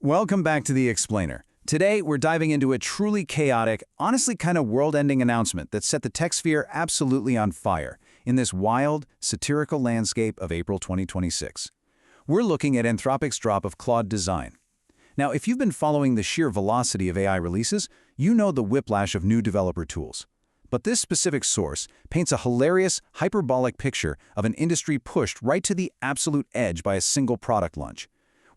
Welcome back to The Explainer. Today, we're diving into a truly chaotic, honestly kind of world-ending announcement that set the tech sphere absolutely on fire in this wild, satirical landscape of April 2026. We're looking at Anthropic's drop of Claude design. Now, if you've been following the sheer velocity of AI releases, you know the whiplash of new developer tools. But this specific source paints a hilarious, hyperbolic picture of an industry pushed right to the absolute edge by a single product launch.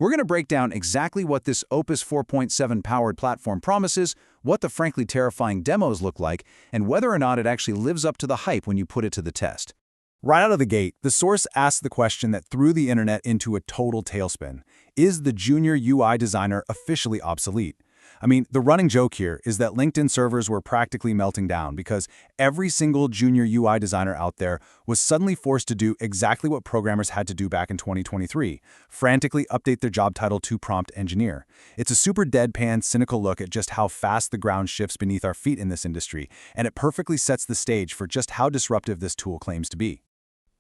We're going to break down exactly what this Opus 4.7 powered platform promises, what the frankly terrifying demos look like, and whether or not it actually lives up to the hype when you put it to the test. Right out of the gate, the source asks the question that threw the internet into a total tailspin. Is the junior UI designer officially obsolete? I mean, the running joke here is that LinkedIn servers were practically melting down because every single junior UI designer out there was suddenly forced to do exactly what programmers had to do back in 2023, frantically update their job title to prompt engineer. It's a super deadpan, cynical look at just how fast the ground shifts beneath our feet in this industry, and it perfectly sets the stage for just how disruptive this tool claims to be.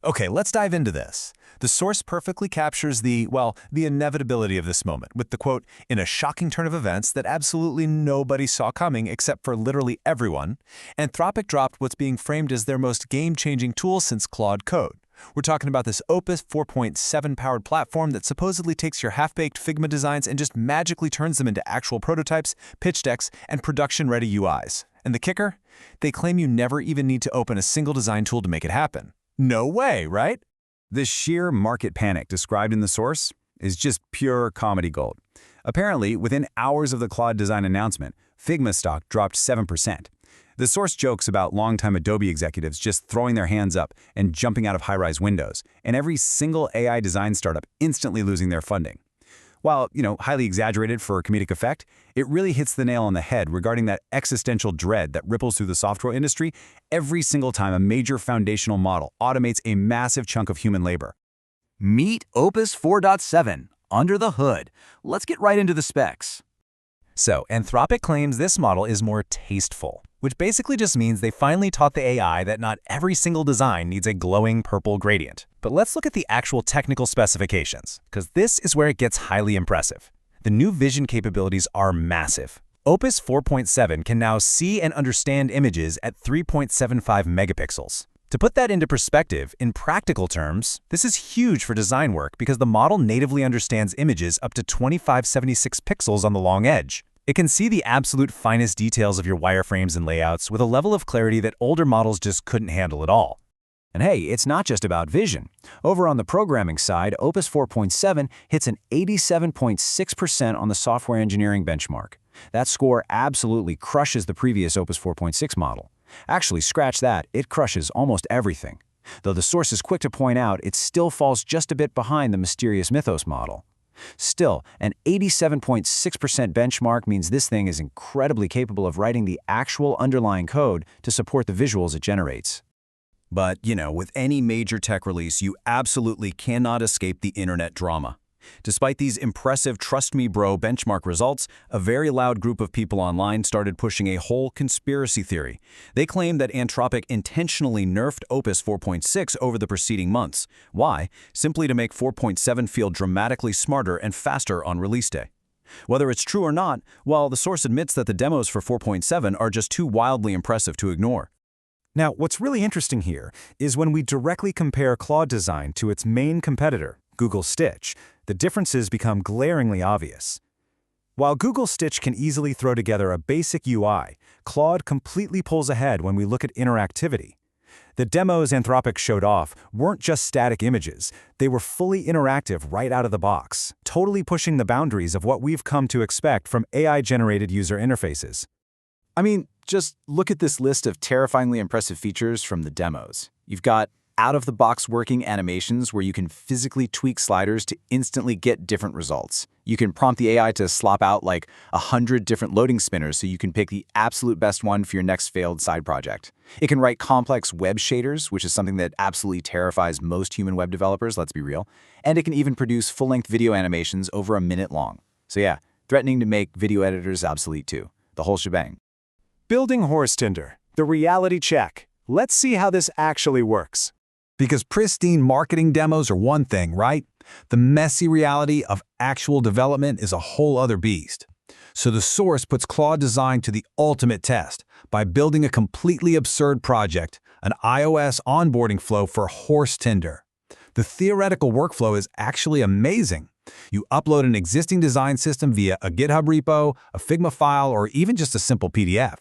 Okay, let's dive into this. The source perfectly captures the inevitability of this moment with the quote, "In a shocking turn of events that absolutely nobody saw coming except for literally everyone, Anthropic dropped what's being framed as their most game-changing tool since Claude Code." We're talking about this Opus 4.7 powered platform that supposedly takes your half-baked Figma designs and just magically turns them into actual prototypes, pitch decks, and production-ready UIs. And the kicker? They claim you never even need to open a single design tool to make it happen. No way, right? The sheer market panic described in the source is just pure comedy gold. Apparently, within hours of the Claude design announcement, Figma stock dropped 7%. The source jokes about longtime Adobe executives just throwing their hands up and jumping out of high-rise windows, and every single AI design startup instantly losing their funding. While, highly exaggerated for comedic effect, it really hits the nail on the head regarding that existential dread that ripples through the software industry every single time a major foundational model automates a massive chunk of human labor. Meet Opus 4.7, under the hood. Let's get right into the specs. So, Anthropic claims this model is more tasteful, which basically just means they finally taught the AI that not every single design needs a glowing purple gradient. But let's look at the actual technical specifications, because this is where it gets highly impressive. The new vision capabilities are massive. Opus 4.7 can now see and understand images at 3.75 megapixels. To put that into perspective, in practical terms, this is huge for design work because the model natively understands images up to 2576 pixels on the long edge. It can see the absolute finest details of your wireframes and layouts with a level of clarity that older models just couldn't handle at all. And hey, it's not just about vision. Over on the programming side, Opus 4.7 hits an 87.6% on the software engineering benchmark. That score absolutely crushes the previous Opus 4.6 model. Actually, scratch that, it crushes almost everything. Though the source is quick to point out, it still falls just a bit behind the mysterious Mythos model. Still, an 87.6% benchmark means this thing is incredibly capable of writing the actual underlying code to support the visuals it generates. But, with any major tech release, you absolutely cannot escape the internet drama. Despite these impressive Trust Me Bro benchmark results, a very loud group of people online started pushing a whole conspiracy theory. They claimed that Anthropic intentionally nerfed Opus 4.6 over the preceding months. Why? Simply to make 4.7 feel dramatically smarter and faster on release day. Whether it's true or not, well, the source admits that the demos for 4.7 are just too wildly impressive to ignore. Now, what's really interesting here is when we directly compare Claude design to its main competitor, Google Stitch, the differences become glaringly obvious. While Google Stitch can easily throw together a basic UI, Claude completely pulls ahead when we look at interactivity. The demos Anthropic showed off weren't just static images, they were fully interactive right out of the box, totally pushing the boundaries of what we've come to expect from AI-generated user interfaces. I mean, just look at this list of terrifyingly impressive features from the demos. You've got out-of-the-box working animations where you can physically tweak sliders to instantly get different results. You can prompt the AI to slop out like 100 different loading spinners so you can pick the absolute best one for your next failed side project. It can write complex web shaders, which is something that absolutely terrifies most human web developers, let's be real. And it can even produce full-length video animations over a minute long. So yeah, threatening to make video editors obsolete too. The whole shebang. Building horse tinder, the reality check. Let's see how this actually works. Because pristine marketing demos are one thing, right? The messy reality of actual development is a whole other beast. So the source puts Claude Design to the ultimate test by building a completely absurd project, an iOS onboarding flow for horse tinder. The theoretical workflow is actually amazing. You upload an existing design system via a GitHub repo, a Figma file, or even just a simple PDF.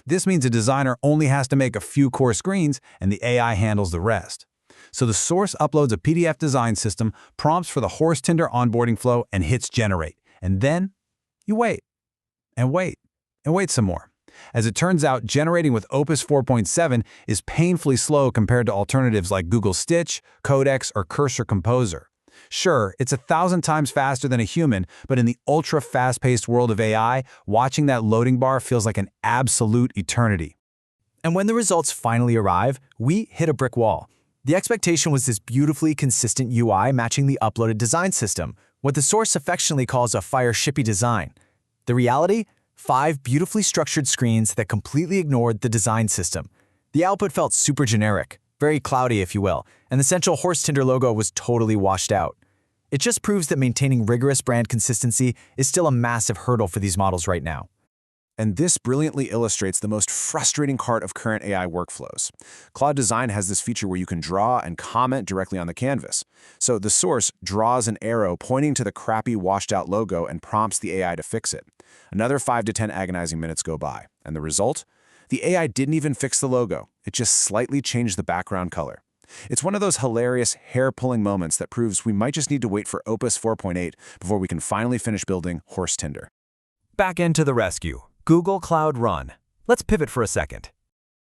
This means a designer only has to make a few core screens and the AI handles the rest. So the source uploads a PDF design system, prompts for the horse tinder onboarding flow, and hits generate. And then you wait, and wait, and wait some more. As it turns out, generating with Opus 4.7 is painfully slow compared to alternatives like Google Stitch, Codex, or Cursor Composer. Sure, it's 1,000 times faster than a human, but in the ultra-fast-paced world of AI, watching that loading bar feels like an absolute eternity. And when the results finally arrive, we hit a brick wall. The expectation was this beautifully consistent UI matching the uploaded design system, what the source affectionately calls a fire-shippy design. The reality? 5 beautifully structured screens that completely ignored the design system. The output felt super generic, very cloudy if you will, and the central horse tinder logo was totally washed out. It just proves that maintaining rigorous brand consistency is still a massive hurdle for these models right now. And this brilliantly illustrates the most frustrating part of current AI workflows. Claude Design has this feature where you can draw and comment directly on the canvas. So the source draws an arrow pointing to the crappy washed-out logo and prompts the AI to fix it. Another 5 to 10 agonizing minutes go by. And the result? The AI didn't even fix the logo. It just slightly changed the background color. It's one of those hilarious, hair-pulling moments that proves we might just need to wait for Opus 4.8 before we can finally finish building Horse Tinder. Back into the rescue. Google Cloud Run. Let's pivot for a second.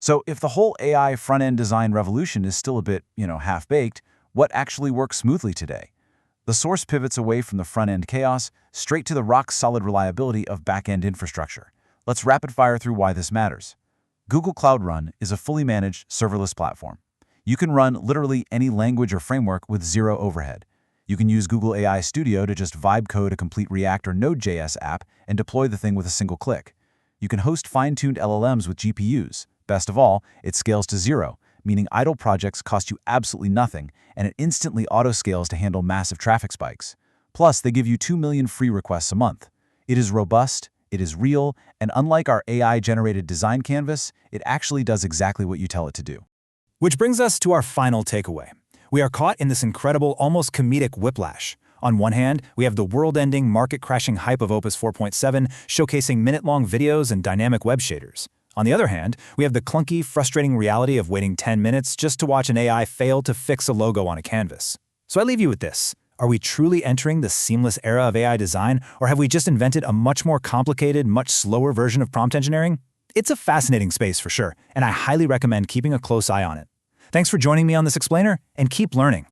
So if the whole AI front-end design revolution is still a bit, half-baked, what actually works smoothly today? The source pivots away from the front-end chaos straight to the rock-solid reliability of back-end infrastructure. Let's rapid-fire through why this matters. Google Cloud Run is a fully managed serverless platform. You can run literally any language or framework with zero overhead. You can use Google AI Studio to just vibe code a complete React or Node.js app and deploy the thing with a single click. You can host fine-tuned LLMs with GPUs. Best of all, it scales to zero, meaning idle projects cost you absolutely nothing, and it instantly auto-scales to handle massive traffic spikes. Plus, they give you 2 million free requests a month. It is robust, it is real, and unlike our AI-generated design canvas, it actually does exactly what you tell it to do. Which brings us to our final takeaway. We are caught in this incredible, almost comedic whiplash. On one hand, we have the world-ending, market-crashing hype of Opus 4.7 showcasing minute-long videos and dynamic web shaders. On the other hand, we have the clunky, frustrating reality of waiting 10 minutes just to watch an AI fail to fix a logo on a canvas. So I leave you with this. Are we truly entering the seamless era of AI design, or have we just invented a much more complicated, much slower version of prompt engineering? It's a fascinating space for sure, and I highly recommend keeping a close eye on it. Thanks for joining me on this explainer, and keep learning.